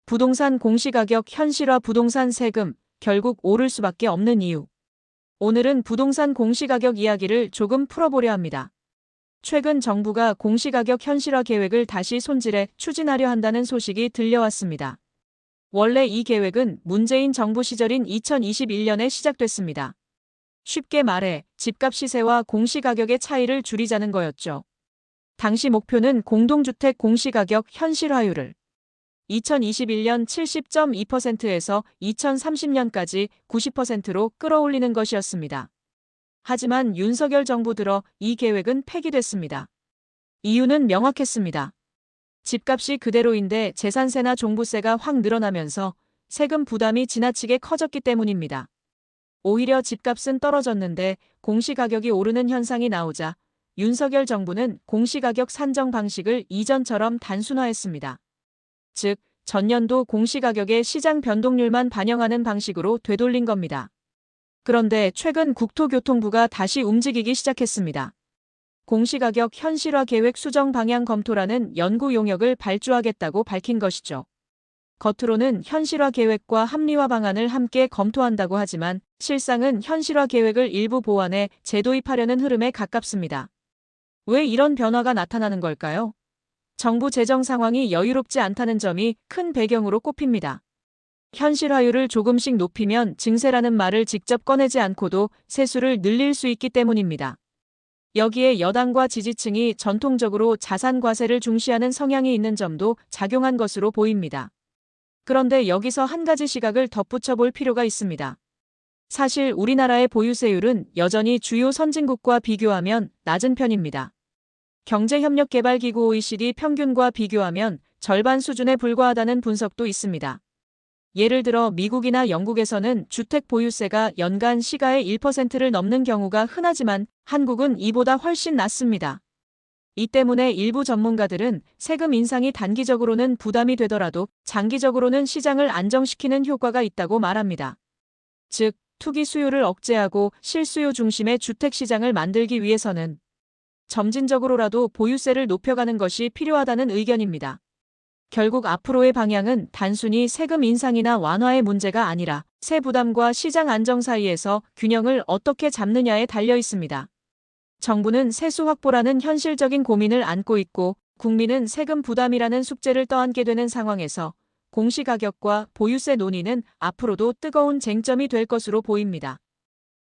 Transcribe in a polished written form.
부동산 공시가격 현실화 부동산 세금 결국 오를 수밖에 없는 이유. 오늘은 부동산 공시가격 이야기를 조금 풀어보려 합니다. 최근 정부가 공시가격 현실화 계획을 다시 손질해 추진하려 한다는 소식이 들려왔습니다. 원래 이 계획은 문재인 정부 시절인 2021년에 시작됐습니다. 쉽게 말해 집값 시세와 공시가격의 차이를 줄이자는 거였죠. 당시 목표는 공동주택 공시가격 현실화율을 2021년 70.2%에서 2030년까지 90%로 끌어올리는 것이었습니다. 하지만 윤석열 정부 들어 이 계획은 폐기됐습니다. 이유는 명확했습니다. 집값이 그대로인데 재산세나 종부세가 확 늘어나면서 세금 부담이 지나치게 커졌기 때문입니다. 오히려 집값은 떨어졌는데 공시가격이 오르는 현상이 나오자 윤석열 정부는 공시가격 산정 방식을 이전처럼 단순화했습니다. 즉, 전년도 공시가격의 시장 변동률만 반영하는 방식으로 되돌린 겁니다. 그런데 최근 국토교통부가 다시 움직이기 시작했습니다. 공시가격 현실화 계획 수정 방향 검토라는 연구 용역을 발주하겠다고 밝힌 것이죠. 겉으로는 현실화 계획과 합리화 방안을 함께 검토한다고 하지만 실상은 현실화 계획을 일부 보완해 재도입하려는 흐름에 가깝습니다. 왜 이런 변화가 나타나는 걸까요? 정부 재정 상황이 여유롭지 않다는 점이 큰 배경으로 꼽힙니다. 현실화율을 조금씩 높이면 증세라는 말을 직접 꺼내지 않고도 세수를 늘릴 수 있기 때문입니다. 여기에 여당과 지지층이 전통적으로 자산 과세를 중시하는 성향이 있는 점도 작용한 것으로 보입니다. 그런데 여기서 한 가지 시각을 덧붙여 볼 필요가 있습니다. 사실 우리나라의 보유세율은 여전히 주요 선진국과 비교하면 낮은 편입니다. 경제협력개발기구 OECD 평균과 비교하면 절반 수준에 불과하다는 분석도 있습니다. 예를 들어 미국이나 영국에서는 주택 보유세가 연간 시가의 1%를 넘는 경우가 흔하지만 한국은 이보다 훨씬 낮습니다. 이 때문에 일부 전문가들은 세금 인상이 단기적으로는 부담이 되더라도 장기적으로는 시장을 안정시키는 효과가 있다고 말합니다. 즉, 투기 수요를 억제하고 실수요 중심의 주택시장을 만들기 위해서는 점진적으로라도 보유세를 높여가는 것이 필요하다는 의견입니다. 결국 앞으로의 방향은 단순히 세금 인상이나 완화의 문제가 아니라 세 부담과 시장 안정 사이에서 균형을 어떻게 잡느냐에 달려 있습니다. 정부는 세수 확보라는 현실적인 고민을 안고 있고 국민은 세금 부담이라는 숙제를 떠안게 되는 상황에서 공시가격과 보유세 논의는 앞으로도 뜨거운 쟁점이 될 것으로 보입니다.